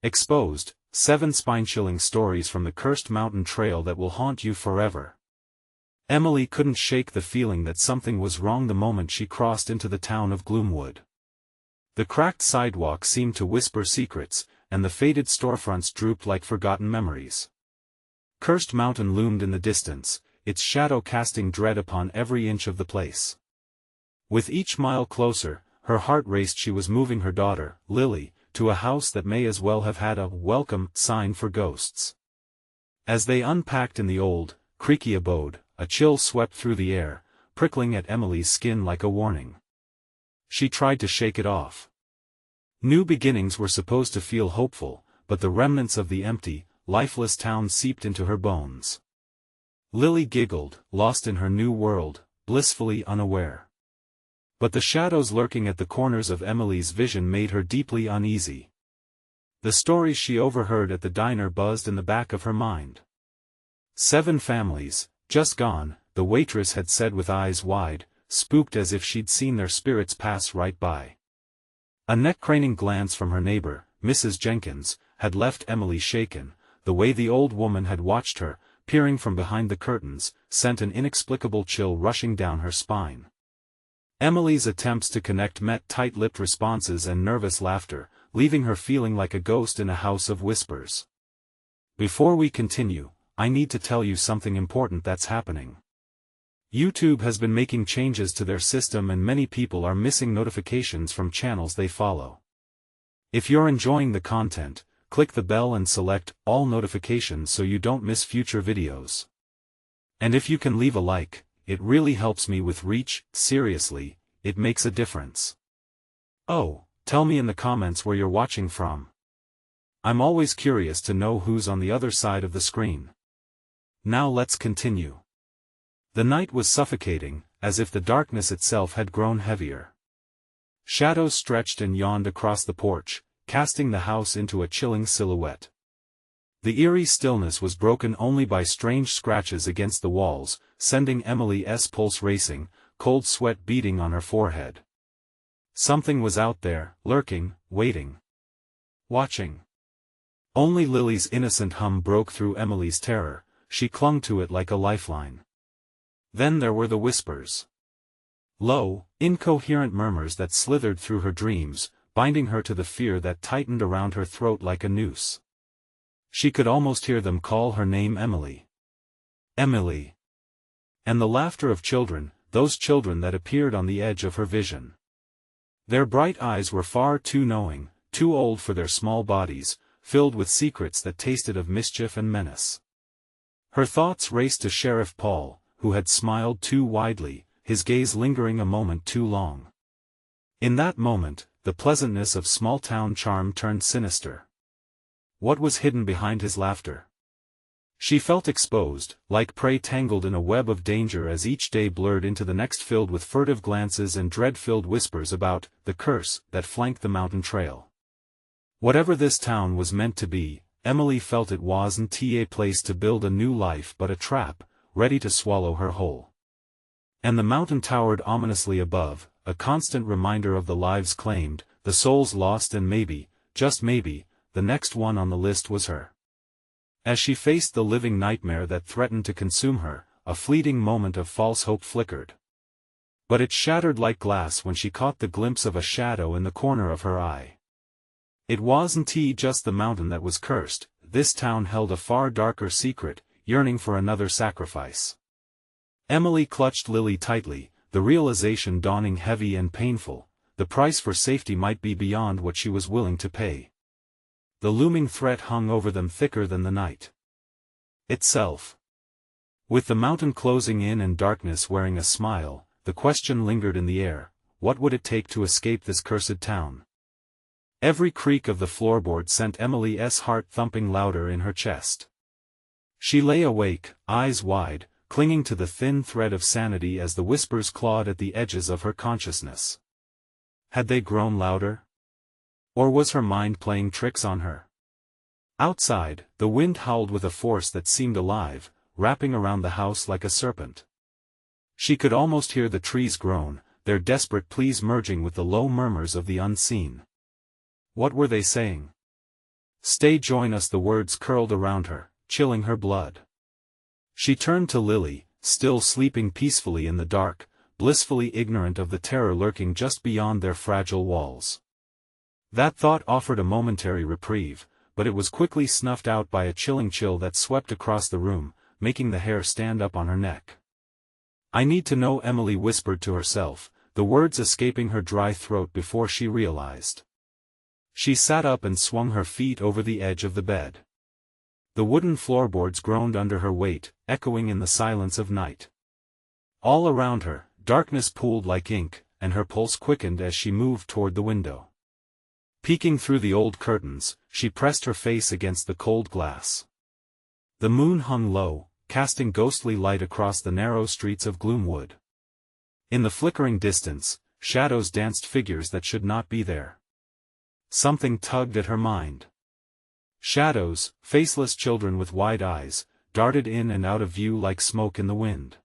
Exposed, 7 spine-chilling stories from the cursed mountain trail that will haunt you forever. Emily couldn't shake the feeling that something was wrong the moment she crossed into the town of Gloomwood. The cracked sidewalk seemed to whisper secrets, and the faded storefronts drooped like forgotten memories. Cursed Mountain loomed in the distance, its shadow casting dread upon every inch of the place. With each mile closer, her heart raced. She was moving her daughter, Lily, to a house that may as well have had a welcome sign for ghosts. As they unpacked in the old, creaky abode, a chill swept through the air, prickling at Emily's skin like a warning. She tried to shake it off. New beginnings were supposed to feel hopeful, but the remnants of the empty, lifeless town seeped into her bones. Lily giggled, lost in her new world, blissfully unaware. But the shadows lurking at the corners of Emily's vision made her deeply uneasy. The stories she overheard at the diner buzzed in the back of her mind. 7 families, just gone, the waitress had said with eyes wide, spooked as if she'd seen their spirits pass right by. A neck-craning glance from her neighbor, Mrs. Jenkins, had left Emily shaken. The way the old woman had watched her, peering from behind the curtains, sent an inexplicable chill rushing down her spine. Emily's attempts to connect met tight-lipped responses and nervous laughter, leaving her feeling like a ghost in a house of whispers. Before we continue, I need to tell you something important that's happening. YouTube has been making changes to their system and many people are missing notifications from channels they follow. If you're enjoying the content, click the bell and select all notifications so you don't miss future videos. And if you can leave a like, it really helps me with reach. Seriously, it makes a difference. Oh, tell me in the comments where you're watching from. I'm always curious to know who's on the other side of the screen. Now let's continue. The night was suffocating, as if the darkness itself had grown heavier. Shadows stretched and yawned across the porch, casting the house into a chilling silhouette. The eerie stillness was broken only by strange scratches against the walls, sending Emily's pulse racing, cold sweat beading on her forehead. Something was out there, lurking, waiting. Watching. Only Lily's innocent hum broke through Emily's terror. She clung to it like a lifeline. Then there were the whispers. Low, incoherent murmurs that slithered through her dreams, binding her to the fear that tightened around her throat like a noose. She could almost hear them call her name, Emily. Emily. And the laughter of children, those children that appeared on the edge of her vision. Their bright eyes were far too knowing, too old for their small bodies, filled with secrets that tasted of mischief and menace. Her thoughts raced to Sheriff Paul, who had smiled too widely, his gaze lingering a moment too long. In that moment, the pleasantness of small-town charm turned sinister. What was hidden behind his laughter? She felt exposed, like prey tangled in a web of danger as each day blurred into the next, filled with furtive glances and dread-filled whispers about the curse that flanked the mountain trail. Whatever this town was meant to be, Emily felt it wasn't a place to build a new life but a trap, ready to swallow her whole. And the mountain towered ominously above, a constant reminder of the lives claimed, the souls lost, and maybe, just maybe, the next one on the list was her. As she faced the living nightmare that threatened to consume her, a fleeting moment of false hope flickered. But it shattered like glass when she caught the glimpse of a shadow in the corner of her eye. It wasn't just the mountain that was cursed, this town held a far darker secret, yearning for another sacrifice. Emily clutched Lily tightly, the realization dawning heavy and painful. The price for safety might be beyond what she was willing to pay. The looming threat hung over them thicker than the night itself. With the mountain closing in and darkness wearing a smile, the question lingered in the air: what would it take to escape this cursed town? Every creak of the floorboard sent Emily's heart thumping louder in her chest. She lay awake, eyes wide, clinging to the thin thread of sanity as the whispers clawed at the edges of her consciousness. Had they grown louder? Or was her mind playing tricks on her? Outside, the wind howled with a force that seemed alive, wrapping around the house like a serpent. She could almost hear the trees groan, their desperate pleas merging with the low murmurs of the unseen. What were they saying? Stay, join us. The words curled around her, chilling her blood. She turned to Lily, still sleeping peacefully in the dark, blissfully ignorant of the terror lurking just beyond their fragile walls. That thought offered a momentary reprieve, but it was quickly snuffed out by a chilling chill that swept across the room, making the hair stand up on her neck. "I need to know," Emily whispered to herself, the words escaping her dry throat before she realized. She sat up and swung her feet over the edge of the bed. The wooden floorboards groaned under her weight, echoing in the silence of night. All around her, darkness pooled like ink, and her pulse quickened as she moved toward the window. Peeking through the old curtains, she pressed her face against the cold glass. The moon hung low, casting ghostly light across the narrow streets of Gloomwood. In the flickering distance, shadows danced, figures that should not be there. Something tugged at her mind. Shadows, faceless children with wide eyes, darted in and out of view like smoke in the wind.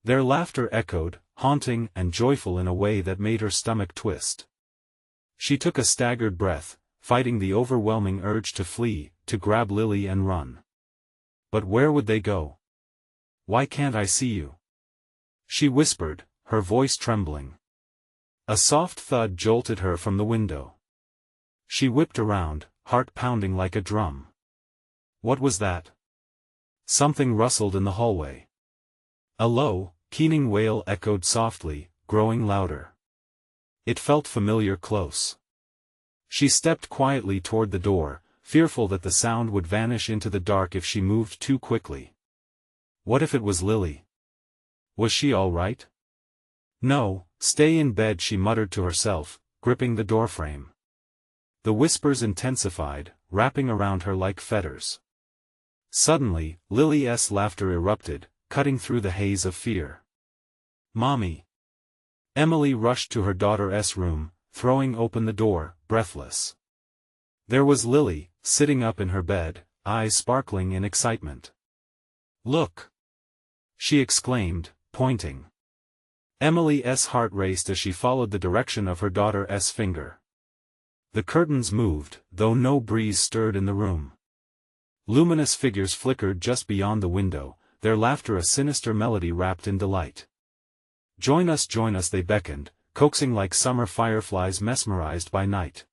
Their laughter echoed, haunting and joyful in a way that made her stomach twist. She took a staggered breath, fighting the overwhelming urge to flee, to grab Lily and run. But where would they go? "Why can't I see you?" she whispered, her voice trembling. A soft thud jolted her from the window. She whipped around, heart pounding like a drum. What was that? Something rustled in the hallway. A low, keening wail echoed softly, growing louder. It felt familiar, close. She stepped quietly toward the door, fearful that the sound would vanish into the dark if she moved too quickly. What if it was Lily? Was she all right? "No, stay in bed," she muttered to herself, gripping the doorframe. The whispers intensified, wrapping around her like fetters. Suddenly, Lily's laughter erupted, cutting through the haze of fear. "Mommy!" Emily rushed to her daughter's room, throwing open the door, breathless. There was Lily, sitting up in her bed, eyes sparkling in excitement. "Look!" she exclaimed, pointing. Emily's heart raced as she followed the direction of her daughter's finger. The curtains moved, though no breeze stirred in the room. Luminous figures flickered just beyond the window, their laughter a sinister melody wrapped in delight. Join us, they beckoned, coaxing like summer fireflies mesmerized by night.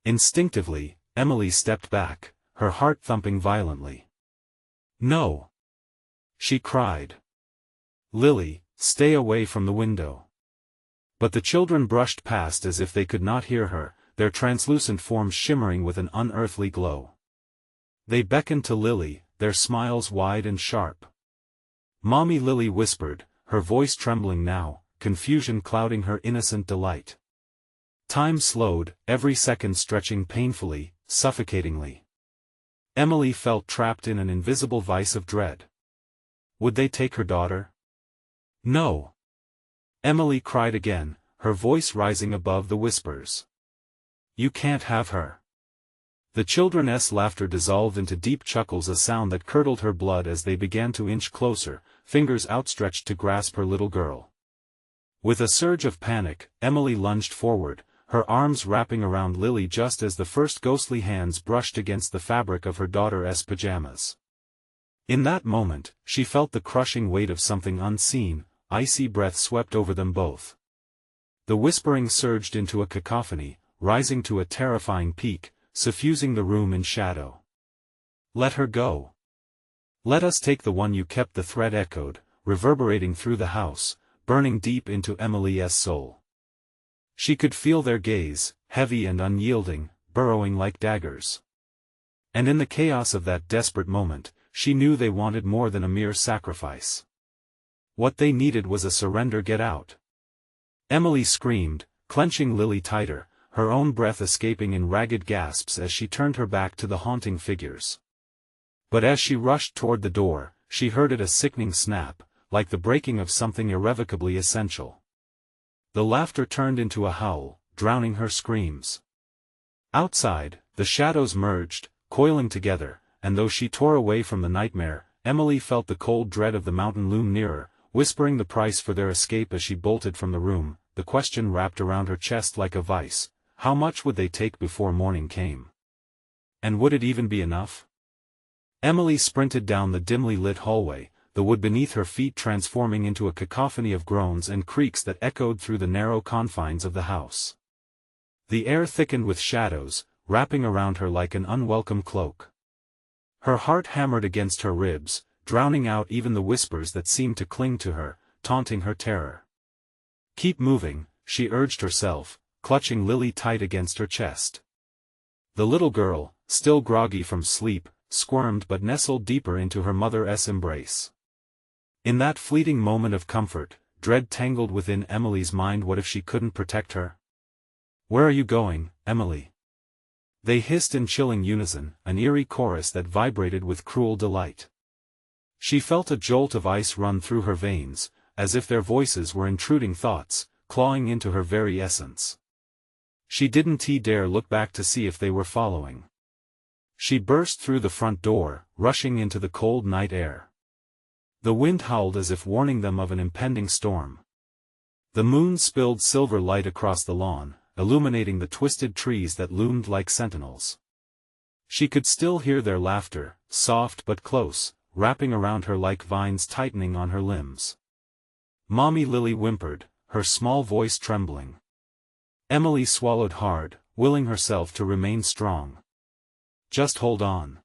Instinctively, Emily stepped back, her heart thumping violently. "No!" she cried. "Lily, stay away from the window." But the children brushed past as if they could not hear her, their translucent forms shimmering with an unearthly glow. They beckoned to Lily, their smiles wide and sharp. "Mommy," Lily whispered, her voice trembling now, confusion clouding her innocent delight. Time slowed, every second stretching painfully, suffocatingly. Emily felt trapped in an invisible vice of dread. Would they take her daughter? "No!" Emily cried again, her voice rising above the whispers. "You can't have her." The children's laughter dissolved into deep chuckles, a sound that curdled her blood as they began to inch closer, fingers outstretched to grasp her little girl. With a surge of panic, Emily lunged forward, her arms wrapping around Lily just as the first ghostly hands brushed against the fabric of her daughter's pajamas. In that moment, she felt the crushing weight of something unseen, icy breath swept over them both. The whispering surged into a cacophony, rising to a terrifying peak, suffusing the room in shadow. "Let her go. Let us take the one you kept," the threat echoed, reverberating through the house, burning deep into Emily's soul. She could feel their gaze, heavy and unyielding, burrowing like daggers. And in the chaos of that desperate moment, she knew they wanted more than a mere sacrifice. What they needed was a surrender. "Get out!" Emily screamed, clenching Lily tighter, her own breath escaping in ragged gasps as she turned her back to the haunting figures. But as she rushed toward the door, she heard it a sickening snap, like the breaking of something irrevocably essential. The laughter turned into a howl, drowning her screams. Outside, the shadows merged, coiling together, and though she tore away from the nightmare, Emily felt the cold dread of the mountain loom nearer, whispering the price for their escape as she bolted from the room, the question wrapped around her chest like a vice: how much would they take before morning came? And would it even be enough? Emily sprinted down the dimly lit hallway, the wood beneath her feet transforming into a cacophony of groans and creaks that echoed through the narrow confines of the house. The air thickened with shadows, wrapping around her like an unwelcome cloak. Her heart hammered against her ribs, drowning out even the whispers that seemed to cling to her, taunting her terror. Keep moving, she urged herself, clutching Lily tight against her chest. The little girl, still groggy from sleep, squirmed but nestled deeper into her mother's embrace. In that fleeting moment of comfort, dread tangled within Emily's mind. What if she couldn't protect her? "Where are you going, Emily?" They hissed in chilling unison, an eerie chorus that vibrated with cruel delight. She felt a jolt of ice run through her veins, as if their voices were intruding thoughts, clawing into her very essence. She didn't dare look back to see if they were following. She burst through the front door, rushing into the cold night air. The wind howled as if warning them of an impending storm. The moon spilled silver light across the lawn, illuminating the twisted trees that loomed like sentinels. She could still hear their laughter, soft but close, wrapping around her like vines tightening on her limbs. "Mommy," Lily whimpered, her small voice trembling. Emily swallowed hard, willing herself to remain strong. "Just hold on."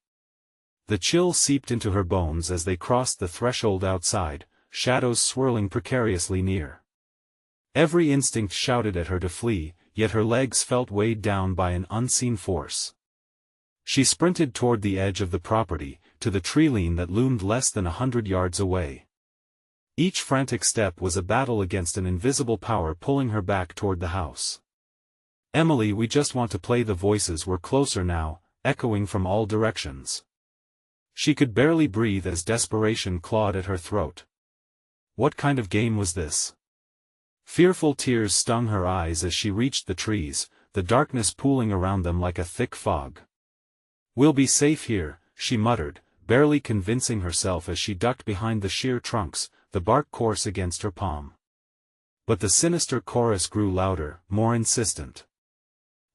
The chill seeped into her bones as they crossed the threshold outside, shadows swirling precariously near. Every instinct shouted at her to flee, yet her legs felt weighed down by an unseen force. She sprinted toward the edge of the property, to the tree-line that loomed less than 100 yards away. Each frantic step was a battle against an invisible power pulling her back toward the house. "Emily, we just want to play." The voices were closer now, echoing from all directions. She could barely breathe as desperation clawed at her throat. What kind of game was this? Fearful tears stung her eyes as she reached the trees, the darkness pooling around them like a thick fog. "We'll be safe here," she muttered, barely convincing herself as she ducked behind the sheer trunks, the bark coarse against her palm. But the sinister chorus grew louder, more insistent.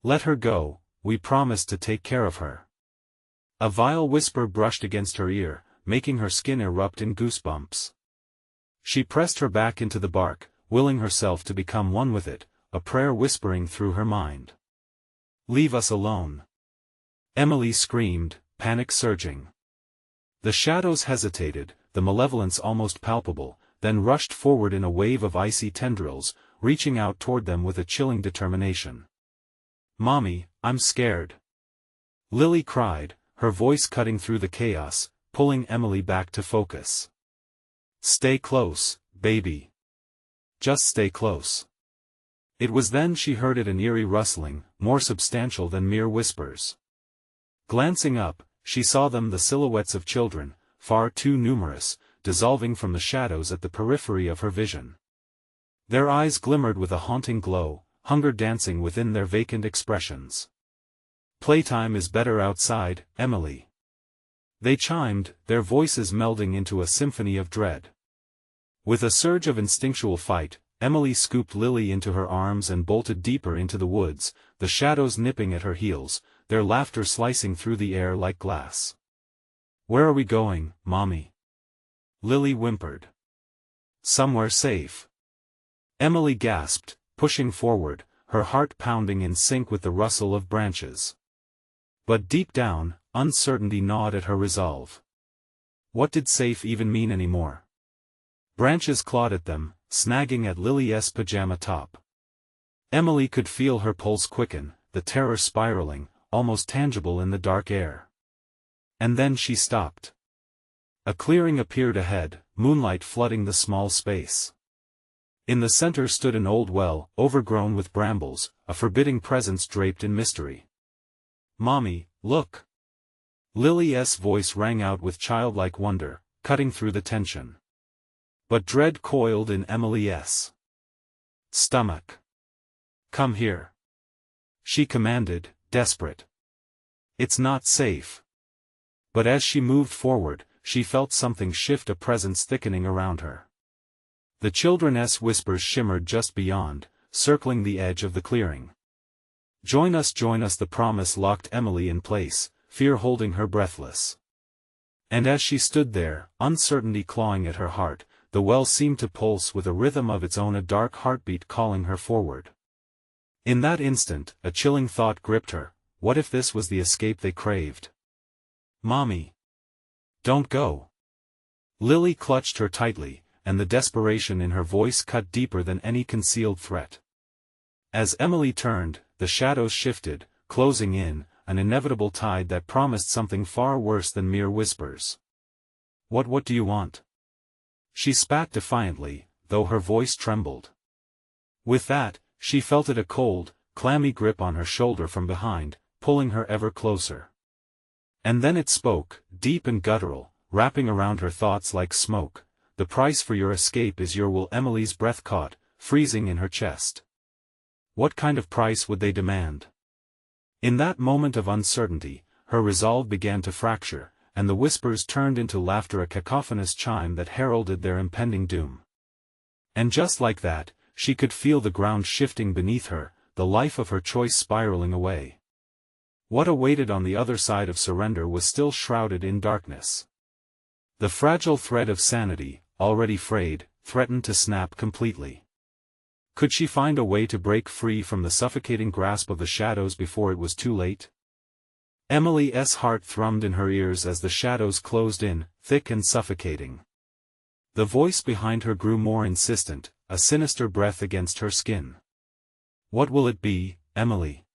"Let her go, we promised to take care of her." A vile whisper brushed against her ear, making her skin erupt in goosebumps. She pressed her back into the bark, willing herself to become one with it, a prayer whispering through her mind. "Leave us alone!" Emily screamed, panic surging. The shadows hesitated, the malevolence almost palpable, then rushed forward in a wave of icy tendrils, reaching out toward them with a chilling determination. "Mommy, I'm scared!" Lily cried, her voice cutting through the chaos, pulling Emily back to focus. "Stay close, baby. Just stay close." It was then she heard it, an eerie rustling, more substantial than mere whispers. Glancing up, she saw them, the silhouettes of children, far too numerous, dissolving from the shadows at the periphery of her vision. Their eyes glimmered with a haunting glow, hunger dancing within their vacant expressions. "Playtime is better outside, Emily." They chimed, their voices melding into a symphony of dread. With a surge of instinctual fight, Emily scooped Lily into her arms and bolted deeper into the woods, the shadows nipping at her heels, their laughter slicing through the air like glass. "Where are we going, Mommy?" Lily whimpered. "Somewhere safe." Emily gasped, pushing forward, her heart pounding in sync with the rustle of branches. But deep down, uncertainty gnawed at her resolve. What did safe even mean anymore? Branches clawed at them, snagging at Lily's pajama top. Emily could feel her pulse quicken, the terror spiraling, almost tangible in the dark air. And then she stopped. A clearing appeared ahead, moonlight flooding the small space. In the center stood an old well, overgrown with brambles, a forbidding presence draped in mystery. "Mommy, look!" Lily's voice rang out with childlike wonder, cutting through the tension. But dread coiled in Emily's stomach. "Come here," she commanded, desperate. "It's not safe." But as she moved forward, she felt something shift, a presence thickening around her. The children's whispers shimmered just beyond, circling the edge of the clearing. Join us," the promise locked Emily in place, fear holding her breathless. And as she stood there, uncertainty clawing at her heart, the well seemed to pulse with a rhythm of its own, a dark heartbeat calling her forward. In that instant, a chilling thought gripped her: what if this was the escape they craved? "Mommy! Don't go!" Lily clutched her tightly, and the desperation in her voice cut deeper than any concealed threat. As Emily turned, the shadows shifted, closing in, an inevitable tide that promised something far worse than mere whispers. What do you want?" She spat defiantly, though her voice trembled. With that, she felt it, a cold, clammy grip on her shoulder from behind, pulling her ever closer. And then it spoke, deep and guttural, wrapping around her thoughts like smoke: "The price for your escape is your will." Emily's breath caught, freezing in her chest. What kind of price would they demand? In that moment of uncertainty, her resolve began to fracture, and the whispers turned into laughter, a cacophonous chime that heralded their impending doom. And just like that, she could feel the ground shifting beneath her, the life of her choice spiraling away. What awaited on the other side of surrender was still shrouded in darkness. The fragile thread of sanity, already frayed, threatened to snap completely. Could she find a way to break free from the suffocating grasp of the shadows before it was too late? Emily's heart thrummed in her ears as the shadows closed in, thick and suffocating. The voice behind her grew more insistent, a sinister breath against her skin. "What will it be, Emily?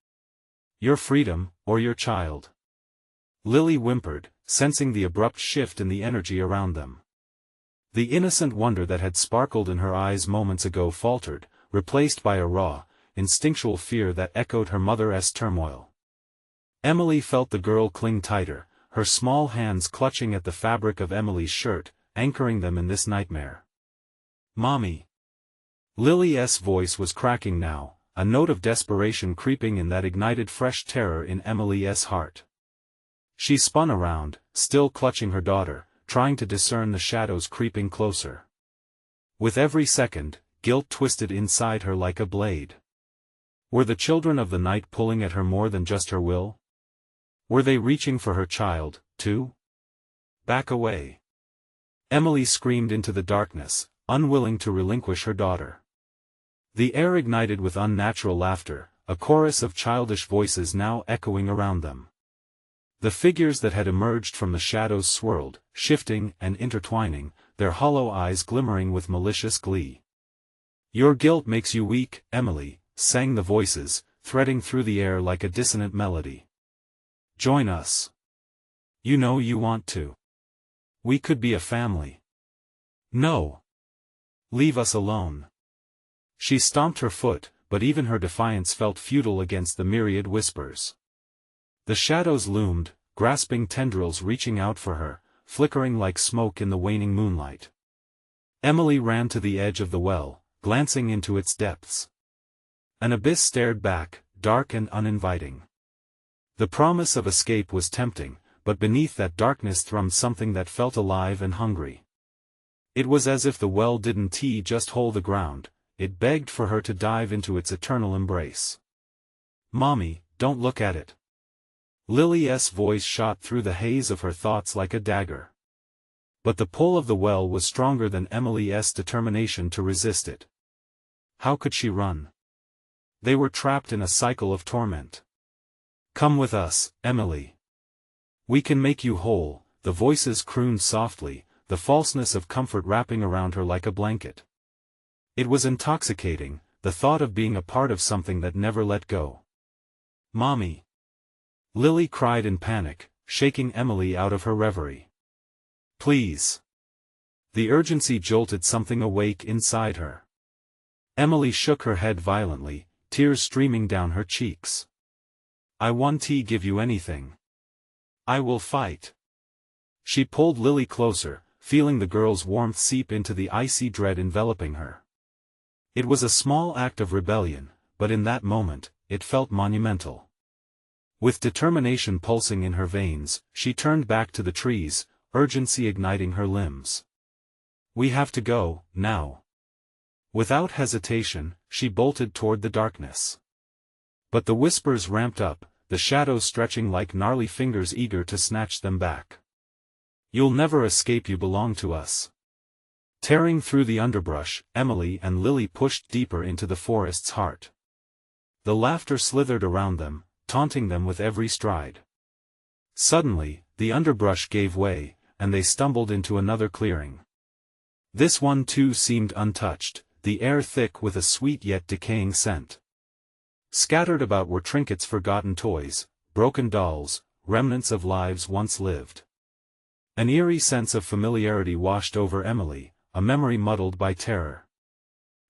Your freedom, or your child?" Lily whimpered, sensing the abrupt shift in the energy around them. The innocent wonder that had sparkled in her eyes moments ago faltered, replaced by a raw, instinctual fear that echoed her mother's turmoil. Emily felt the girl cling tighter, her small hands clutching at the fabric of Emily's shirt, anchoring them in this nightmare. "Mommy!" Lily's voice was cracking now, a note of desperation creeping in that ignited fresh terror in Emily's heart. She spun around, still clutching her daughter, trying to discern the shadows creeping closer. With every second, guilt twisted inside her like a blade. Were the children of the night pulling at her more than just her will? Were they reaching for her child, too? "Back away!" Emily screamed into the darkness, unwilling to relinquish her daughter. The air ignited with unnatural laughter, a chorus of childish voices now echoing around them. The figures that had emerged from the shadows swirled, shifting and intertwining, their hollow eyes glimmering with malicious glee. "Your guilt makes you weak, Emily," sang the voices, threading through the air like a dissonant melody. "Join us. You know you want to. We could be a family." "No. Leave us alone." She stomped her foot, but even her defiance felt futile against the myriad whispers. The shadows loomed, grasping tendrils reaching out for her, flickering like smoke in the waning moonlight. Emily ran to the edge of the well, glancing into its depths. An abyss stared back, dark and uninviting. The promise of escape was tempting, but beneath that darkness thrummed something that felt alive and hungry. It was as if the well didn't just hold the ground, it begged for her to dive into its eternal embrace. "Mommy, don't look at it." Lily's voice shot through the haze of her thoughts like a dagger. But the pull of the well was stronger than Emily's determination to resist it. How could she run? They were trapped in a cycle of torment. "Come with us, Emily. We can make you whole," the voices crooned softly, the falseness of comfort wrapping around her like a blanket. It was intoxicating, the thought of being a part of something that never let go. "Mommy!" Lily cried in panic, shaking Emily out of her reverie. "Please!" The urgency jolted something awake inside her. Emily shook her head violently, tears streaming down her cheeks. "I won't give you anything. I will fight." She pulled Lily closer, feeling the girl's warmth seep into the icy dread enveloping her. It was a small act of rebellion, but in that moment, it felt monumental. With determination pulsing in her veins, she turned back to the trees, urgency igniting her limbs. "We have to go, now." Without hesitation, she bolted toward the darkness. But the whispers ramped up, the shadows stretching like gnarly fingers eager to snatch them back. "You'll never escape, you belong to us." Tearing through the underbrush, Emily and Lily pushed deeper into the forest's heart. The laughter slithered around them, taunting them with every stride. Suddenly, the underbrush gave way, and they stumbled into another clearing. This one too seemed untouched, the air thick with a sweet yet decaying scent. Scattered about were trinkets, forgotten toys, broken dolls, remnants of lives once lived. An eerie sense of familiarity washed over Emily, a memory muddled by terror.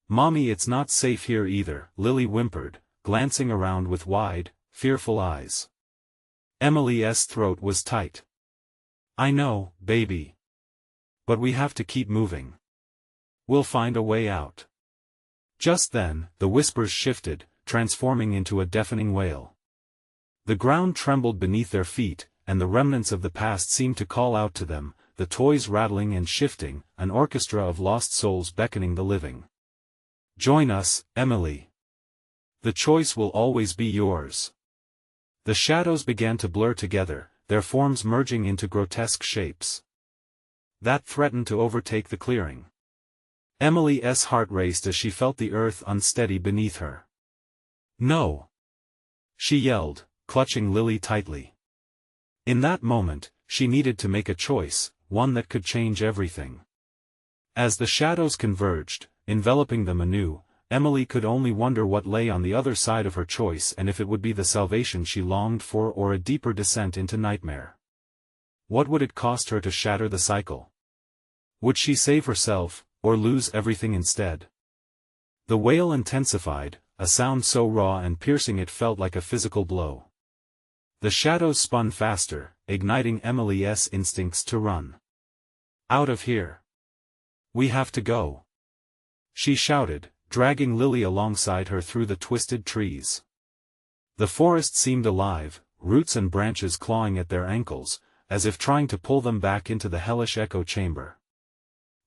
"Mommy, it's not safe here either," Lily whimpered, glancing around with wide, fearful eyes. Emily's throat was tight. "I know, baby. But we have to keep moving. We'll find a way out." Just then, the whispers shifted, transforming into a deafening wail. The ground trembled beneath their feet, and the remnants of the past seemed to call out to them, the toys rattling and shifting, an orchestra of lost souls beckoning the living. "Join us, Emily. The choice will always be yours." The shadows began to blur together, their forms merging into grotesque shapes that threatened to overtake the clearing. Emily's heart raced as she felt the earth unsteady beneath her. "No!" she yelled, clutching Lily tightly. In that moment, she needed to make a choice, one that could change everything. As the shadows converged, enveloping them anew, Emily could only wonder what lay on the other side of her choice, and if it would be the salvation she longed for or a deeper descent into nightmare. What would it cost her to shatter the cycle? Would she save herself, or lose everything instead? The wail intensified, a sound so raw and piercing it felt like a physical blow. The shadows spun faster, igniting Emily's instincts to run. "Out of here! We have to go!" she shouted, dragging Lily alongside her through the twisted trees. The forest seemed alive, roots and branches clawing at their ankles, as if trying to pull them back into the hellish echo chamber.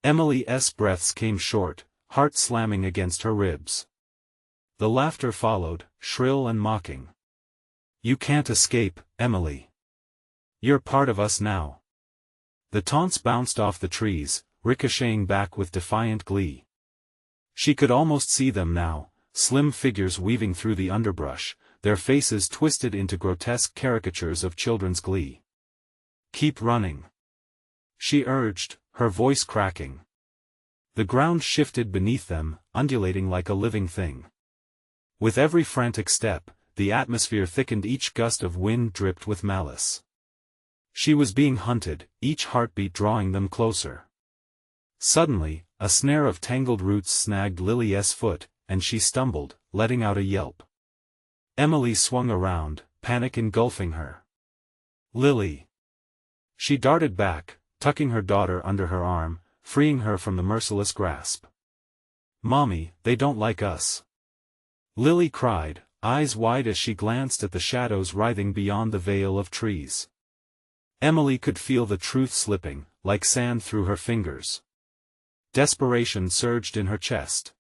Emily's breaths came short, heart slamming against her ribs. The laughter followed, shrill and mocking. "You can't escape, Emily. You're part of us now." The taunts bounced off the trees, ricocheting back with defiant glee. She could almost see them now, slim figures weaving through the underbrush, their faces twisted into grotesque caricatures of children's glee. "Keep running," she urged, her voice cracking. The ground shifted beneath them, undulating like a living thing. With every frantic step, the atmosphere thickened, each gust of wind dripped with malice. She was being hunted, each heartbeat drawing them closer. Suddenly, a snare of tangled roots snagged Lily's foot, and she stumbled, letting out a yelp. Emily swung around, panic engulfing her. "Lily!" She darted back, tucking her daughter under her arm, freeing her from the merciless grasp. "Mommy, they don't like us!" Lily cried, eyes wide as she glanced at the shadows writhing beyond the veil of trees. Emily could feel the truth slipping, like sand through her fingers. Desperation surged in her chest.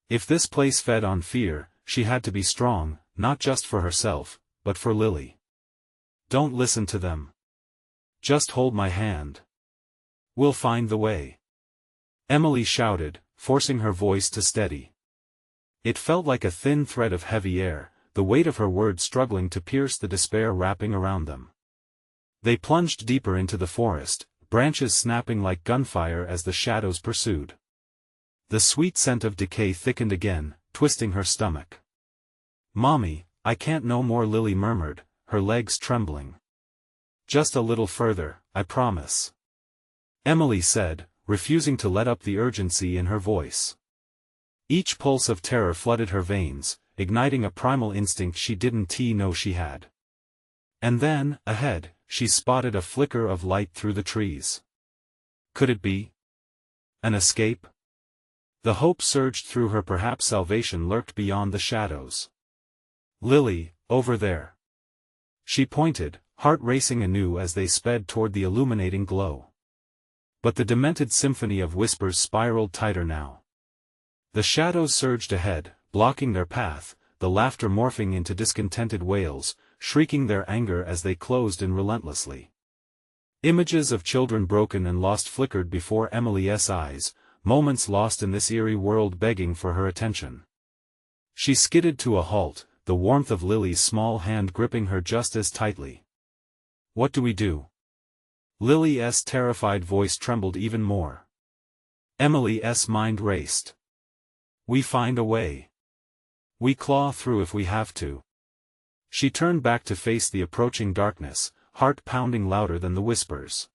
If this place fed on fear, she had to be strong, not just for herself, but for Lily. "Don't listen to them. Just hold my hand. We'll find the way," Emily shouted, forcing her voice to steady. It felt like a thin thread of heavy air, the weight of her words struggling to pierce the despair wrapping around them. They plunged deeper into the forest, branches snapping like gunfire as the shadows pursued. The sweet scent of decay thickened again, twisting her stomach. "Mommy, I can't no more," Lily murmured, her legs trembling. "Just a little further, I promise," Emily said, refusing to let up the urgency in her voice. Each pulse of terror flooded her veins, igniting a primal instinct she didn't know she had. And then, ahead, she spotted a flicker of light through the trees. Could it be an escape? The hope surged through her, perhaps salvation lurked beyond the shadows. "Lily, over there." She pointed, heart racing anew as they sped toward the illuminating glow. But the demented symphony of whispers spiraled tighter now. The shadows surged ahead, blocking their path, the laughter morphing into discontented wails, shrieking their anger as they closed in relentlessly. Images of children broken and lost flickered before Emily's eyes, moments lost in this eerie world begging for her attention. She skidded to a halt, the warmth of Lily's small hand gripping her just as tightly. "What do we do?" Lily's terrified voice trembled even more. Emily's mind raced. "We find a way. We claw through if we have to." She turned back to face the approaching darkness, heart pounding louder than the whispers.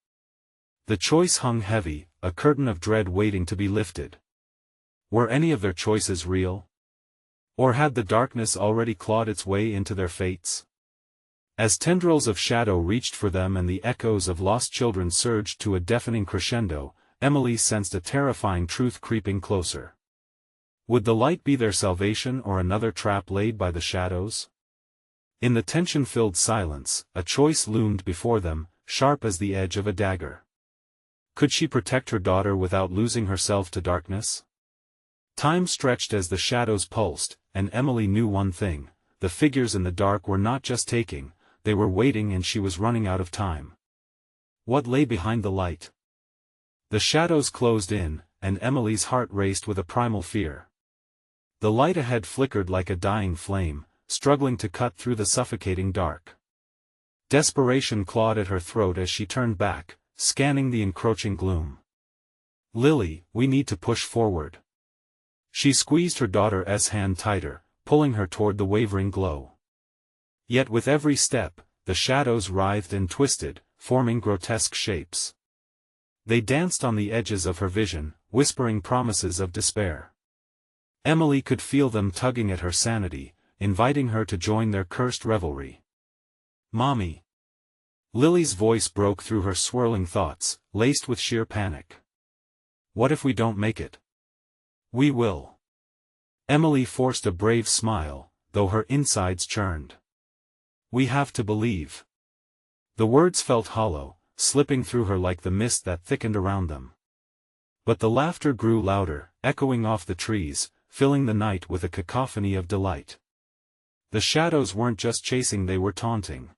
The choice hung heavy, a curtain of dread waiting to be lifted. Were any of their choices real? Or had the darkness already clawed its way into their fates? As tendrils of shadow reached for them and the echoes of lost children surged to a deafening crescendo, Emily sensed a terrifying truth creeping closer. Would the light be their salvation or another trap laid by the shadows? In the tension-filled silence, a choice loomed before them, sharp as the edge of a dagger. Could she protect her daughter without losing herself to darkness? Time stretched as the shadows pulsed, and Emily knew one thing: the figures in the dark were not just taking, they were waiting, and she was running out of time. What lay behind the light? The shadows closed in, and Emily's heart raced with a primal fear. The light ahead flickered like a dying flame, struggling to cut through the suffocating dark. Desperation clawed at her throat as she turned back, scanning the encroaching gloom. "Lily, we need to push forward." She squeezed her daughter's hand tighter, pulling her toward the wavering glow. Yet with every step, the shadows writhed and twisted, forming grotesque shapes. They danced on the edges of her vision, whispering promises of despair. Emily could feel them tugging at her sanity, inviting her to join their cursed revelry. "Mommy." Lily's voice broke through her swirling thoughts, laced with sheer panic. "What if we don't make it?" "We will." Emily forced a brave smile, though her insides churned. "We have to believe." The words felt hollow, slipping through her like the mist that thickened around them. But the laughter grew louder, echoing off the trees, filling the night with a cacophony of delight. The shadows weren't just chasing, they were taunting.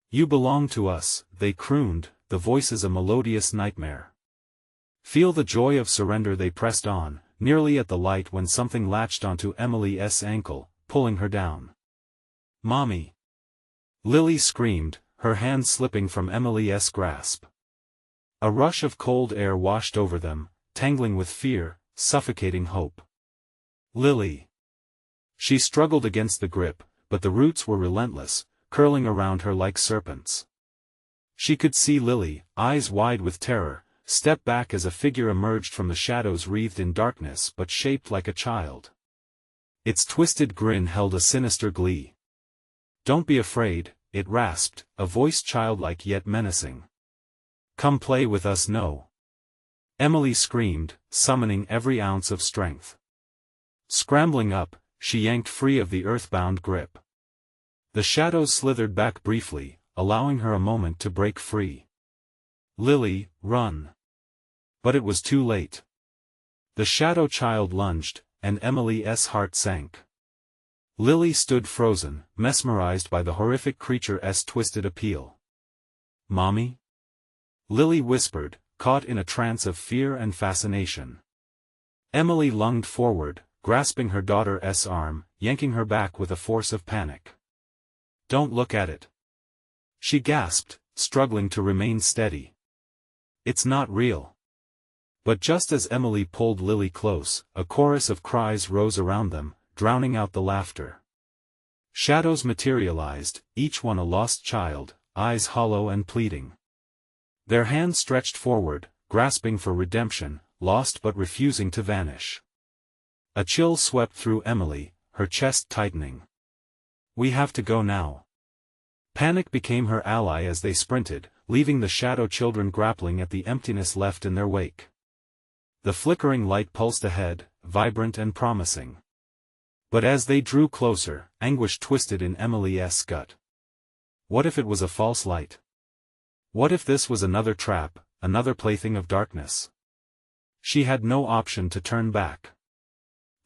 "You belong to us," they crooned, the voices a melodious nightmare. Feel the joy of surrender, they pressed on, nearly at the light when something latched onto Emily's ankle, pulling her down. "Mommy!" Lily screamed, her hand slipping from Emily's grasp. A rush of cold air washed over them, tangling with fear, suffocating hope. "Lily!" She struggled against the grip, but the roots were relentless, curling around her like serpents. She could see Lily, eyes wide with terror, step back as a figure emerged from the shadows wreathed in darkness but shaped like a child. Its twisted grin held a sinister glee. "Don't be afraid," it rasped, a voice childlike yet menacing. "Come play with us." "No." Emily screamed, summoning every ounce of strength. Scrambling up, she yanked free of the earthbound grip. The shadows slithered back briefly, allowing her a moment to break free. "Lily, run!" But it was too late. The shadow child lunged, and Emily's heart sank. Lily stood frozen, mesmerized by the horrific creature's twisted appeal. "Mommy?" Lily whispered, caught in a trance of fear and fascination. Emily lunged forward, grasping her daughter's arm, yanking her back with a force of panic. "Don't look at it!" she gasped, struggling to remain steady. "It's not real." But just as Emily pulled Lily close, a chorus of cries rose around them, drowning out the laughter. Shadows materialized, each one a lost child, eyes hollow and pleading. Their hands stretched forward, grasping for redemption, lost but refusing to vanish. A chill swept through Emily, her chest tightening. "We have to go now." Panic became her ally as they sprinted, leaving the shadow children grappling at the emptiness left in their wake. The flickering light pulsed ahead, vibrant and promising. But as they drew closer, anguish twisted in Emily's gut. What if it was a false light? What if this was another trap, another plaything of darkness? She had no option to turn back.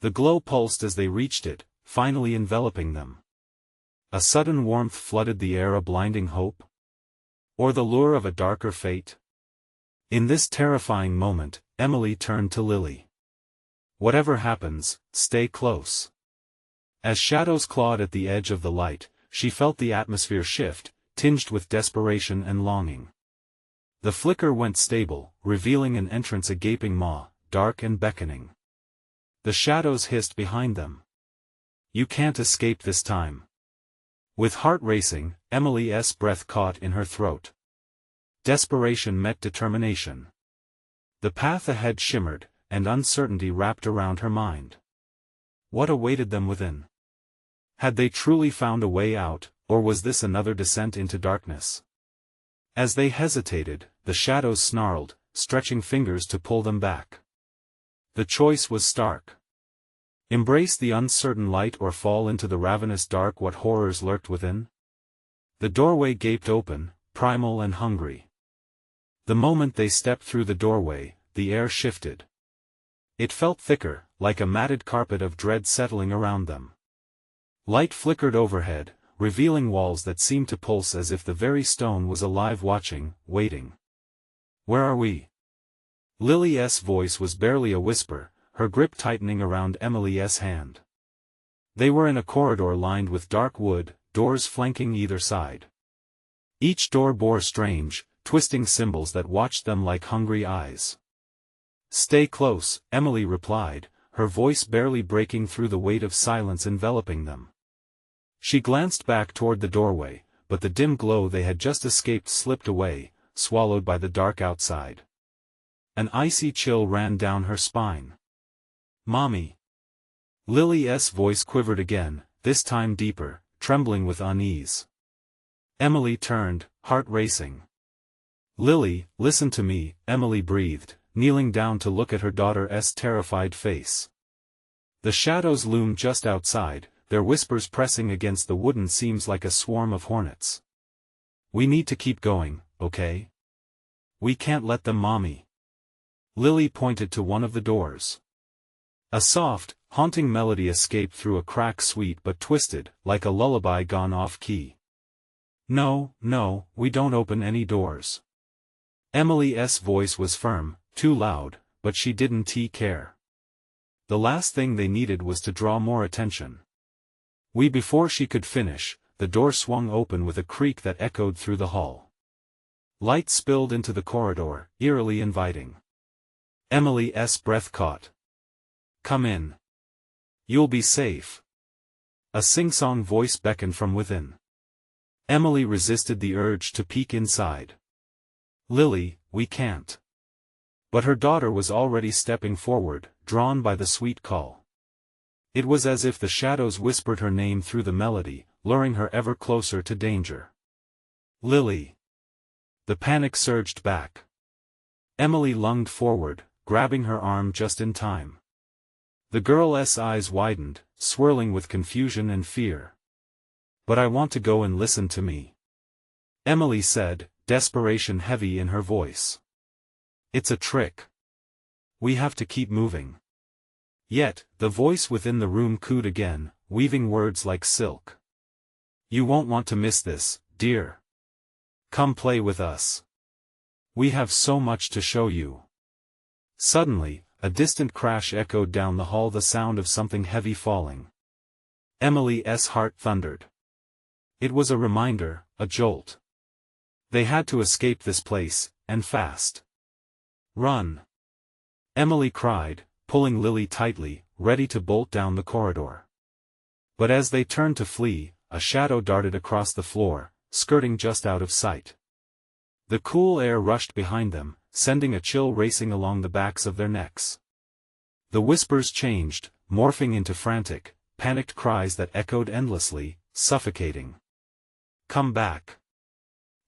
The glow pulsed as they reached it, finally enveloping them. A sudden warmth flooded the air, a blinding hope? Or the lure of a darker fate? In this terrifying moment, Emily turned to Lily. Whatever happens, stay close. As shadows clawed at the edge of the light, she felt the atmosphere shift, tinged with desperation and longing. The flicker went stable, revealing an entrance, a gaping maw, dark and beckoning. The shadows hissed behind them. You can't escape this time. With heart racing, Emily's breath caught in her throat. Desperation met determination. The path ahead shimmered, and uncertainty wrapped around her mind. What awaited them within? Had they truly found a way out, or was this another descent into darkness? As they hesitated, the shadows snarled, stretching fingers to pull them back. The choice was stark. Embrace the uncertain light or fall into the ravenous dark. What horrors lurked within? The doorway gaped open, primal and hungry. The moment they stepped through the doorway, the air shifted. It felt thicker, like a matted carpet of dread settling around them. Light flickered overhead, revealing walls that seemed to pulse as if the very stone was alive, watching, waiting. Where are we? Lily's voice was barely a whisper, her grip tightening around Emily's hand. They were in a corridor lined with dark wood, doors flanking either side. Each door bore strange, twisting symbols that watched them like hungry eyes. Stay close, Emily replied, her voice barely breaking through the weight of silence enveloping them. She glanced back toward the doorway, but the dim glow they had just escaped slipped away, swallowed by the dark outside. An icy chill ran down her spine. Mommy. Lily's voice quivered again, this time deeper, trembling with unease. Emily turned, heart racing. Lily, listen to me, Emily breathed, kneeling down to look at her daughter's terrified face. The shadows loomed just outside, their whispers pressing against the wooden seams like a swarm of hornets. We need to keep going, okay? We can't let them, Mommy. Lily pointed to one of the doors. A soft, haunting melody escaped through a crack, sweet but twisted, like a lullaby gone off key. No, we don't open any doors. Emily's voice was firm, too loud, but she didn't care. The last thing they needed was to draw more attention. Before she could finish, the door swung open with a creak that echoed through the hall. Light spilled into the corridor, eerily inviting. Emily's breath caught. Come in. You'll be safe. A sing-song voice beckoned from within. Emily resisted the urge to peek inside. Lily, we can't. But her daughter was already stepping forward, drawn by the sweet call. It was as if the shadows whispered her name through the melody, luring her ever closer to danger. Lily. The panic surged back. Emily lunged forward, grabbing her arm just in time. The girl's eyes widened, swirling with confusion and fear. But I want to go and listen to me. Emily said, desperation heavy in her voice. It's a trick. We have to keep moving. Yet, the voice within the room cooed again, weaving words like silk. You won't want to miss this, dear. Come play with us. We have so much to show you. Suddenly, a distant crash echoed down the hall, the sound of something heavy falling. Emily's heart thundered. It was a reminder, a jolt. They had to escape this place, and fast. Run! Emily cried, pulling Lily tightly, ready to bolt down the corridor. But as they turned to flee, a shadow darted across the floor, skirting just out of sight. The cool air rushed behind them, sending a chill racing along the backs of their necks. The whispers changed, morphing into frantic, panicked cries that echoed endlessly, suffocating. Come back.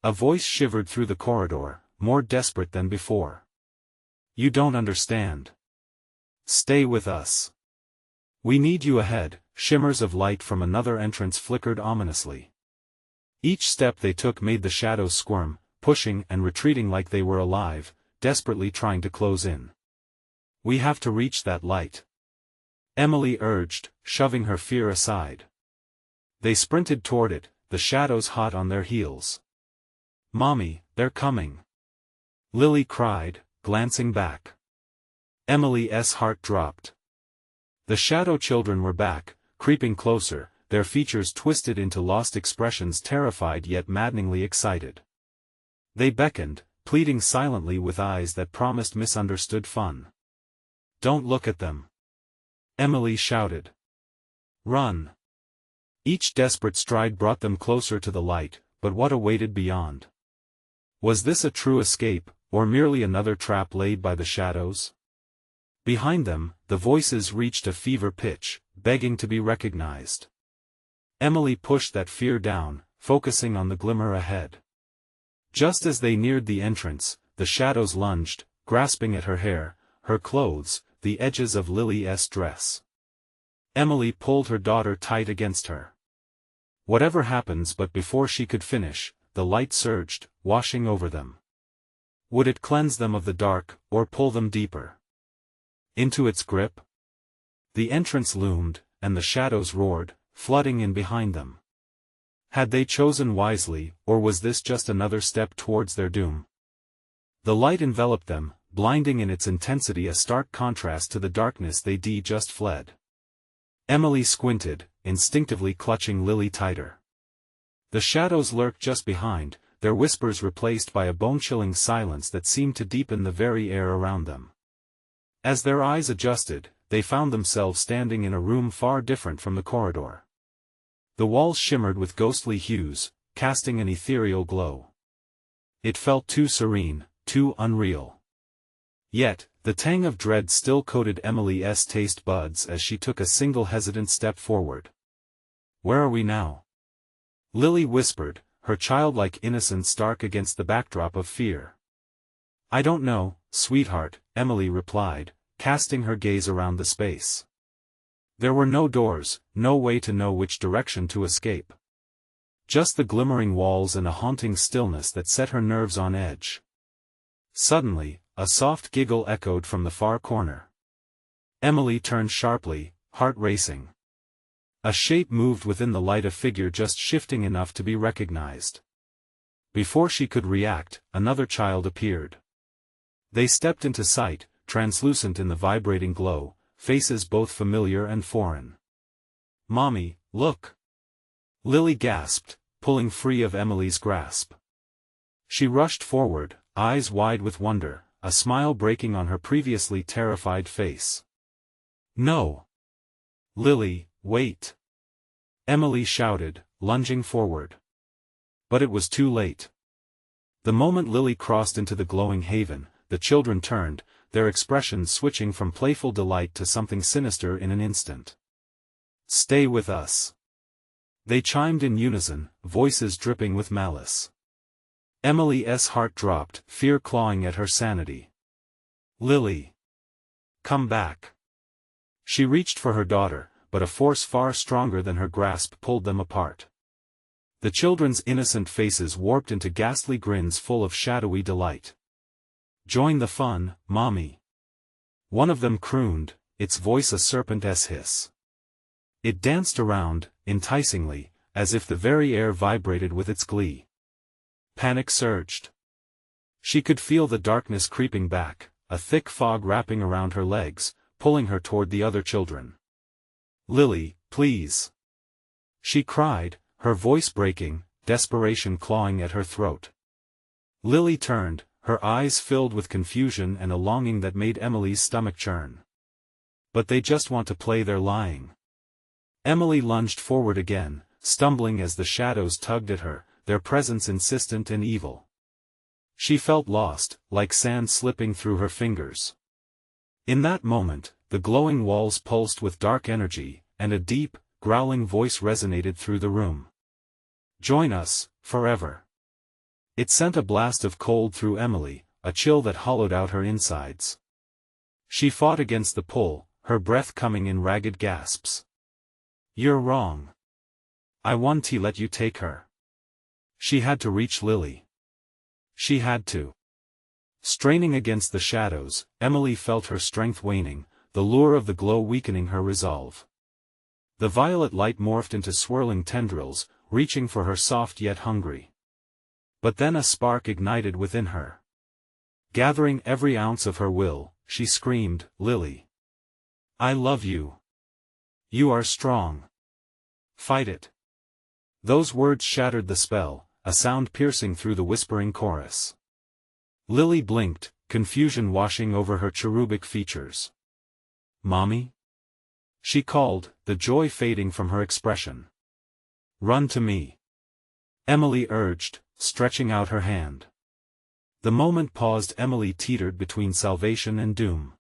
A voice shivered through the corridor, more desperate than before. You don't understand. Stay with us. We need you ahead. Shimmers of light from another entrance flickered ominously. Each step they took made the shadows squirm, pushing and retreating like they were alive, desperately trying to close in. We have to reach that light. Emily urged, shoving her fear aside. They sprinted toward it, the shadows hot on their heels. "Mommy, they're coming!" Lily cried, glancing back. Emily's heart dropped. The shadow children were back, creeping closer, their features twisted into lost expressions, terrified yet maddeningly excited. They beckoned, pleading silently with eyes that promised misunderstood fun. "Don't look at them!" Emily shouted. "Run!" Each desperate stride brought them closer to the light, but what awaited beyond? Was this a true escape, or merely another trap laid by the shadows? Behind them, the voices reached a fever pitch, begging to be recognized. Emily pushed that fear down, focusing on the glimmer ahead. Just as they neared the entrance, the shadows lunged, grasping at her hair, her clothes, the edges of Lily's dress. Emily pulled her daughter tight against her. "Whatever happens," but before she could finish, the light surged, washing over them. Would it cleanse them of the dark, or pull them deeper into its grip? The entrance loomed, and the shadows roared, flooding in behind them. Had they chosen wisely, or was this just another step towards their doom? The light enveloped them, blinding in its intensity, a stark contrast to the darkness they just fled. Emily squinted, instinctively clutching Lily tighter. The shadows lurked just behind, their whispers replaced by a bone-chilling silence that seemed to deepen the very air around them. As their eyes adjusted, they found themselves standing in a room far different from the corridor. The walls shimmered with ghostly hues, casting an ethereal glow. It felt too serene, too unreal. Yet, the tang of dread still coated Emily's taste buds as she took a single hesitant step forward. "Where are we now?" Lily whispered, her childlike innocence stark against the backdrop of fear. "I don't know, sweetheart," Emily replied, casting her gaze around the space. There were no doors, no way to know which direction to escape. Just the glimmering walls and a haunting stillness that set her nerves on edge. Suddenly, a soft giggle echoed from the far corner. Emily turned sharply, heart racing. A shape moved within the light, a figure just shifting enough to be recognized. Before she could react, another child appeared. They stepped into sight, translucent in the vibrating glow, faces both familiar and foreign. "Mommy, look!" Lily gasped, pulling free of Emily's grasp. She rushed forward, eyes wide with wonder, a smile breaking on her previously terrified face. "No! Lily, wait!" Emily shouted, lunging forward. But it was too late. The moment Lily crossed into the glowing haven, the children turned, their expressions switching from playful delight to something sinister in an instant. "Stay with us!" They chimed in unison, voices dripping with malice. Emily's heart dropped, fear clawing at her sanity. "Lily! Come back!" She reached for her daughter, but a force far stronger than her grasp pulled them apart. The children's innocent faces warped into ghastly grins full of shadowy delight. "Join the fun, Mommy!" One of them crooned, its voice a serpent's hiss. It danced around, enticingly, as if the very air vibrated with its glee. Panic surged. She could feel the darkness creeping back, a thick fog wrapping around her legs, pulling her toward the other children. "Lily, please!" she cried, her voice breaking, desperation clawing at her throat. Lily turned, her eyes filled with confusion and a longing that made Emily's stomach churn. "But they just want to play, they're lying." Emily lunged forward again, stumbling as the shadows tugged at her, their presence insistent and evil. She felt lost, like sand slipping through her fingers. In that moment, the glowing walls pulsed with dark energy, and a deep, growling voice resonated through the room. "Join us, forever." It sent a blast of cold through Emily, a chill that hollowed out her insides. She fought against the pull, her breath coming in ragged gasps. "You're wrong. I want to let you take her." She had to reach Lily. She had to. Straining against the shadows, Emily felt her strength waning, the lure of the glow weakening her resolve. The violet light morphed into swirling tendrils, reaching for her soft yet hungry. But then a spark ignited within her. Gathering every ounce of her will, she screamed, "Lily! I love you. You are strong. Fight it." Those words shattered the spell, a sound piercing through the whispering chorus. Lily blinked, confusion washing over her cherubic features. "Mommy?" she called, the joy fading from her expression. "Run to me," Emily urged, stretching out her hand. The moment paused. Emily teetered between salvation and doom.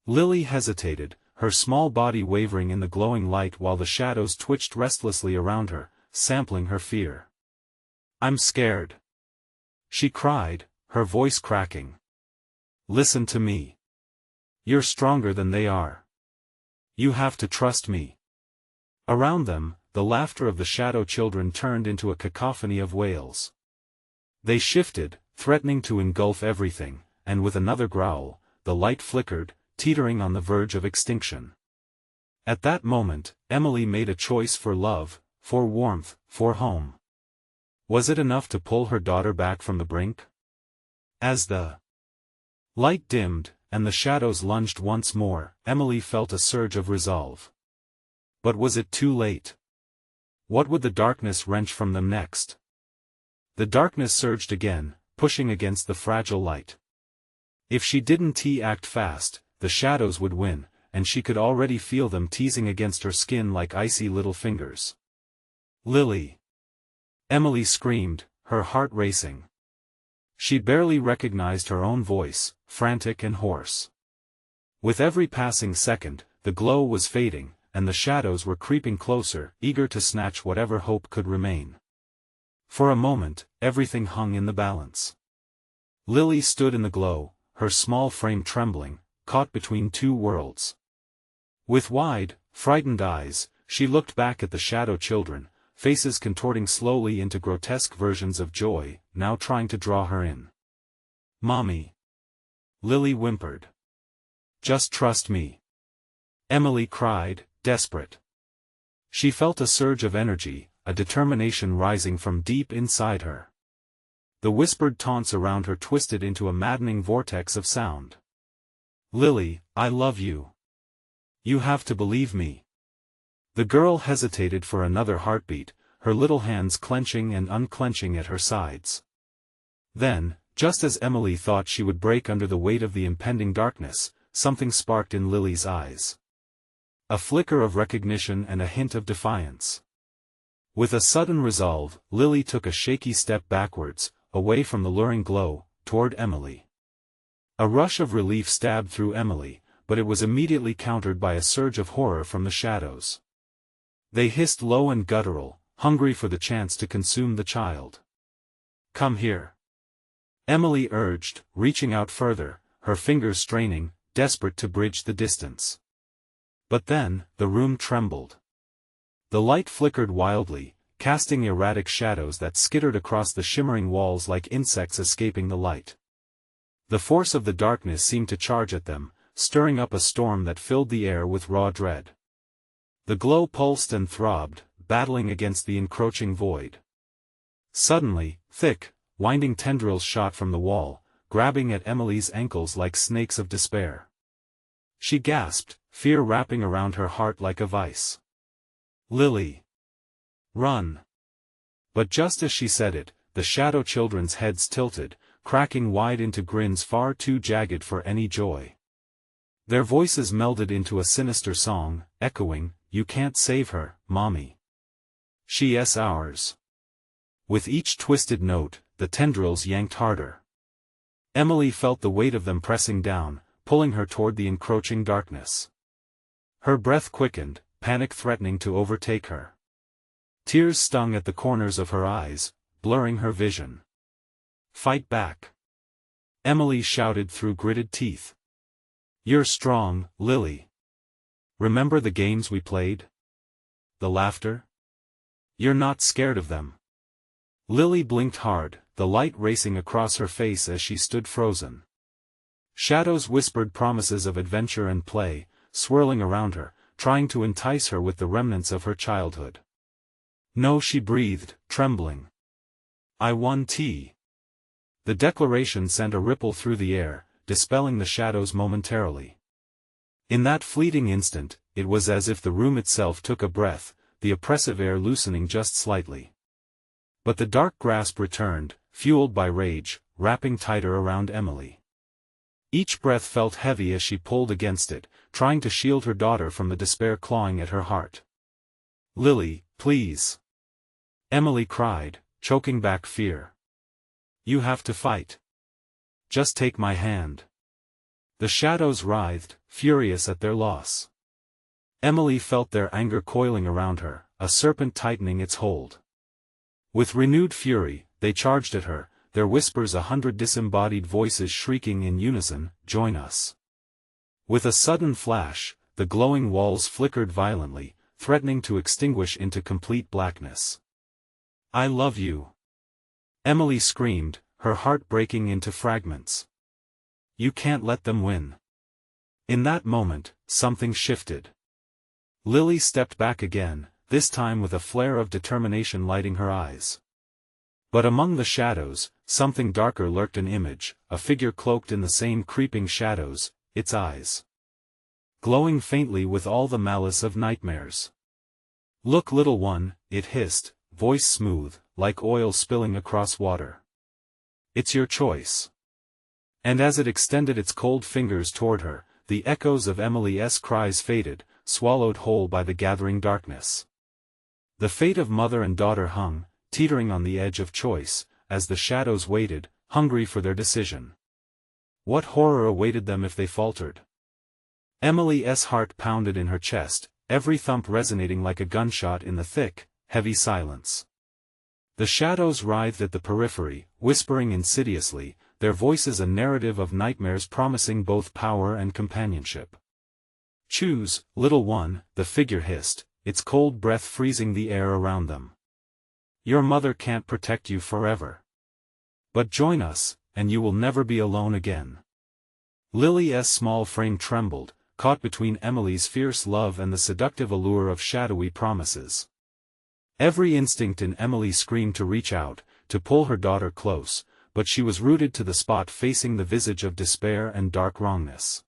Lily hesitated, her small body wavering in the glowing light while the shadows twitched restlessly around her, sampling her fear. "I'm scared," she cried, her voice cracking. "Listen to me. You're stronger than they are. You have to trust me." Around them, the laughter of the shadow children turned into a cacophony of wails. They shifted, threatening to engulf everything, and with another growl, the light flickered, teetering on the verge of extinction. At that moment, Emily made a choice for love, for warmth, for home. Was it enough to pull her daughter back from the brink? As the light dimmed, and the shadows lunged once more, Emily felt a surge of resolve. But was it too late? What would the darkness wrench from them next? The darkness surged again, pushing against the fragile light. If she didn't act fast, the shadows would win, and she could already feel them teasing against her skin like icy little fingers. "Lily!" Emily screamed, her heart racing. She barely recognized her own voice, frantic and hoarse. With every passing second, the glow was fading, and the shadows were creeping closer, eager to snatch whatever hope could remain. For a moment, everything hung in the balance. Lily stood in the glow, her small frame trembling, caught between two worlds. With wide, frightened eyes, she looked back at the shadow children, faces contorting slowly into grotesque versions of joy, now trying to draw her in. "Mommy!" Lily whimpered. "Just trust me," Emily cried, desperate. She felt a surge of energy, a determination rising from deep inside her. The whispered taunts around her twisted into a maddening vortex of sound. "Lily, I love you. You have to believe me." The girl hesitated for another heartbeat, her little hands clenching and unclenching at her sides. Then, just as Emily thought she would break under the weight of the impending darkness, something sparked in Lily's eyes. A flicker of recognition and a hint of defiance. With a sudden resolve, Lily took a shaky step backwards, away from the luring glow, toward Emily. A rush of relief stabbed through Emily, but it was immediately countered by a surge of horror from the shadows. They hissed low and guttural, hungry for the chance to consume the child. "Come here," Emily urged, reaching out further, her fingers straining, desperate to bridge the distance. But then, the room trembled. The light flickered wildly, casting erratic shadows that skittered across the shimmering walls like insects escaping the light. The force of the darkness seemed to charge at them, stirring up a storm that filled the air with raw dread. The glow pulsed and throbbed, battling against the encroaching void. Suddenly, thick, winding tendrils shot from the wall, grabbing at Emily's ankles like snakes of despair. She gasped, fear wrapping around her heart like a vice. "Lily! Run!" But just as she said it, the shadow children's heads tilted, cracking wide into grins far too jagged for any joy. Their voices melded into a sinister song, echoing, "You can't save her, Mommy. She's ours." With each twisted note, the tendrils yanked harder. Emily felt the weight of them pressing down, pulling her toward the encroaching darkness. Her breath quickened, panic threatening to overtake her. Tears stung at the corners of her eyes, blurring her vision. "Fight back!" Emily shouted through gritted teeth. "You're strong, Lily. Remember the games we played? The laughter? You're not scared of them." Lily blinked hard, the light racing across her face as she stood frozen. Shadows whispered promises of adventure and play, swirling around her, trying to entice her with the remnants of her childhood. "No," she breathed, trembling. "I won tea." The declaration sent a ripple through the air, dispelling the shadows momentarily. In that fleeting instant, it was as if the room itself took a breath, the oppressive air loosening just slightly. But the dark grasp returned, fueled by rage, wrapping tighter around Emily. Each breath felt heavy as she pulled against it, trying to shield her daughter from the despair clawing at her heart. "Lily, please!" Emily cried, choking back fear. "You have to fight. Just take my hand." The shadows writhed, furious at their loss. Emily felt their anger coiling around her, a serpent tightening its hold. With renewed fury, they charged at her, their whispers 100 disembodied voices shrieking in unison, "Join us." With a sudden flash, the glowing walls flickered violently, threatening to extinguish into complete blackness. "I love you!" Emily screamed, her heart breaking into fragments. "You can't let them win." In that moment, something shifted. Lily stepped back again, this time with a flare of determination lighting her eyes. But among the shadows, something darker lurked, an image, a figure cloaked in the same creeping shadows, its eyes glowing faintly with all the malice of nightmares. "Look, little one," it hissed, voice smooth, like oil spilling across water. "It's your choice." And as it extended its cold fingers toward her, the echoes of Emily's cries faded, swallowed whole by the gathering darkness. The fate of mother and daughter hung, teetering on the edge of choice, as the shadows waited, hungry for their decision. What horror awaited them if they faltered? Emily's heart pounded in her chest, every thump resonating like a gunshot in the thick, heavy silence. The shadows writhed at the periphery, whispering insidiously, their voices a narrative of nightmares promising both power and companionship. "Choose, little one," the figure hissed, its cold breath freezing the air around them. "Your mother can't protect you forever. But join us, and you will never be alone again." Lily's small frame trembled, caught between Emily's fierce love and the seductive allure of shadowy promises. Every instinct in Emily screamed to reach out, to pull her daughter close, but she was rooted to the spot, facing the visage of despair and dark wrongness.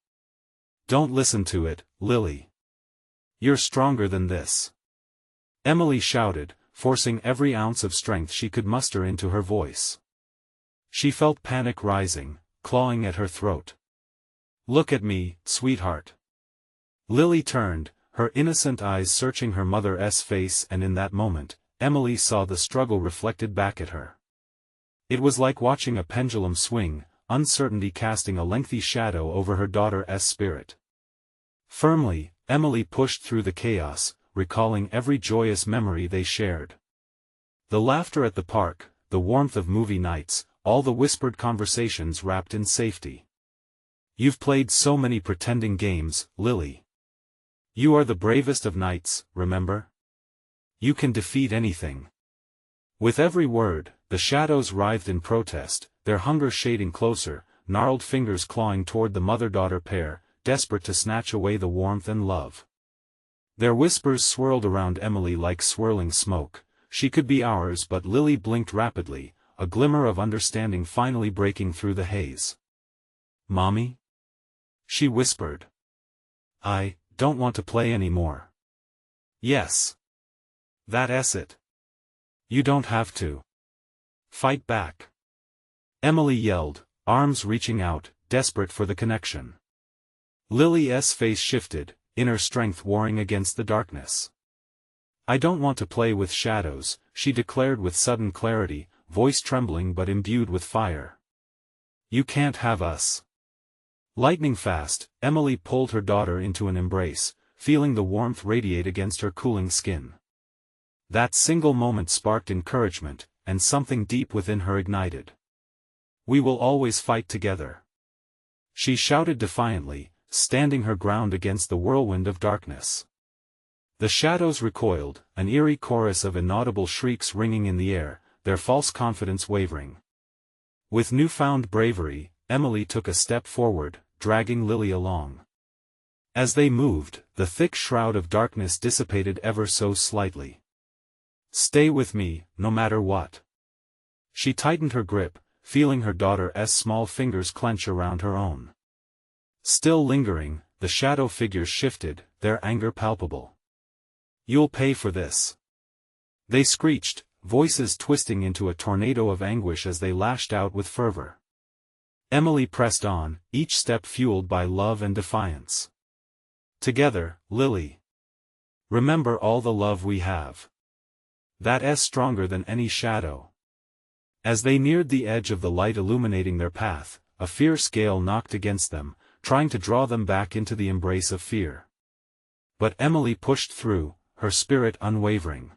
"Don't listen to it, Lily. You're stronger than this," Emily shouted, forcing every ounce of strength she could muster into her voice. She felt panic rising, clawing at her throat. "Look at me, sweetheart." Lily turned, her innocent eyes searching her mother's face, and in that moment, Emily saw the struggle reflected back at her. It was like watching a pendulum swing, uncertainty casting a lengthy shadow over her daughter's spirit. Firmly, Emily pushed through the chaos, recalling every joyous memory they shared. The laughter at the park, the warmth of movie nights, all the whispered conversations wrapped in safety. "You've played so many pretending games, Lily. You are the bravest of knights, remember? You can defeat anything." With every word, the shadows writhed in protest, their hunger shading closer, gnarled fingers clawing toward the mother-daughter pair, desperate to snatch away the warmth and love. Their whispers swirled around Emily like swirling smoke. She could be ours, but Lily blinked rapidly, a glimmer of understanding finally breaking through the haze. "Mommy?" she whispered. "I don't want to play anymore." "Yes. That's it. You don't have to. Fight back," Emily yelled, arms reaching out, desperate for the connection. Lily's face shifted, inner strength warring against the darkness. "I don't want to play with shadows," she declared with sudden clarity, voice trembling but imbued with fire. "You can't have us." Lightning fast, Emily pulled her daughter into an embrace, feeling the warmth radiate against her cooling skin. That single moment sparked encouragement, and something deep within her ignited. "We will always fight together," she shouted defiantly, standing her ground against the whirlwind of darkness. The shadows recoiled, an eerie chorus of inaudible shrieks ringing in the air, their false confidence wavering. With newfound bravery, Emily took a step forward, dragging Lily along. As they moved, the thick shroud of darkness dissipated ever so slightly. "Stay with me, no matter what." She tightened her grip, feeling her daughter's small fingers clench around her own. Still lingering, the shadow figures shifted, their anger palpable. "You'll pay for this," they screeched, voices twisting into a tornado of anguish as they lashed out with fervor. Emily pressed on, each step fueled by love and defiance. "Together, Lily. Remember all the love we have. That's stronger than any shadow." As they neared the edge of the light illuminating their path, a fierce gale knocked against them, trying to draw them back into the embrace of fear. But Emily pushed through, her spirit unwavering.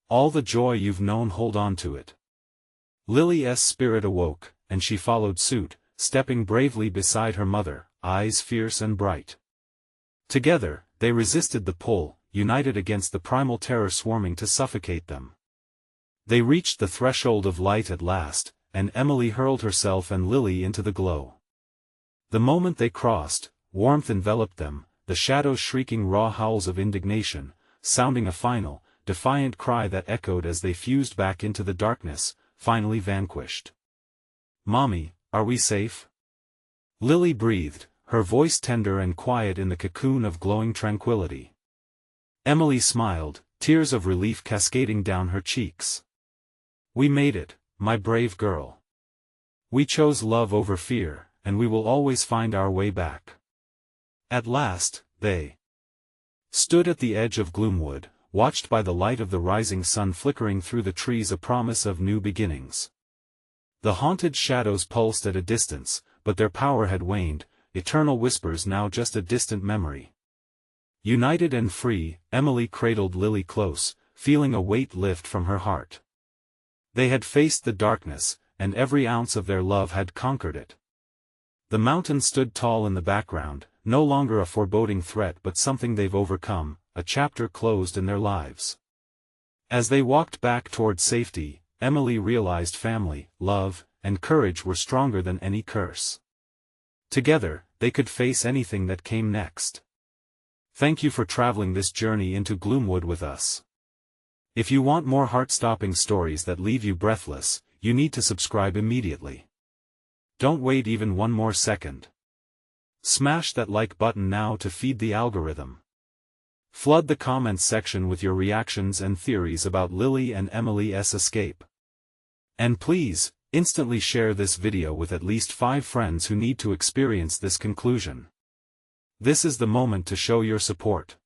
"All the joy you've known, hold on to it." Lily's spirit awoke, and she followed suit, stepping bravely beside her mother, eyes fierce and bright. Together, they resisted the pull, united against the primal terror swarming to suffocate them. They reached the threshold of light at last, and Emily hurled herself and Lily into the glow. The moment they crossed, warmth enveloped them, the shadows shrieking raw howls of indignation, sounding a final, defiant cry that echoed as they fused back into the darkness, finally vanquished. "Mommy, are we safe?" Lily breathed, her voice tender and quiet in the cocoon of glowing tranquility. Emily smiled, tears of relief cascading down her cheeks. "We made it, my brave girl. We chose love over fear, and we will always find our way back." At last, they stood at the edge of Gloomwood, watched by the light of the rising sun flickering through the trees, a promise of new beginnings. The haunted shadows pulsed at a distance, but their power had waned, eternal whispers now just a distant memory. United and free, Emily cradled Lily close, feeling a weight lift from her heart. They had faced the darkness, and every ounce of their love had conquered it. The mountain stood tall in the background, no longer a foreboding threat but something they've overcome, a chapter closed in their lives. As they walked back toward safety, Emily realized family, love, and courage were stronger than any curse. Together, they could face anything that came next. Thank you for traveling this journey into Gloomwood with us. If you want more heart-stopping stories that leave you breathless, you need to subscribe immediately. Don't wait even one more second. Smash that like button now to feed the algorithm. Flood the comments section with your reactions and theories about Lily and Emily's escape. And please, instantly share this video with at least 5 friends who need to experience this conclusion. This is the moment to show your support.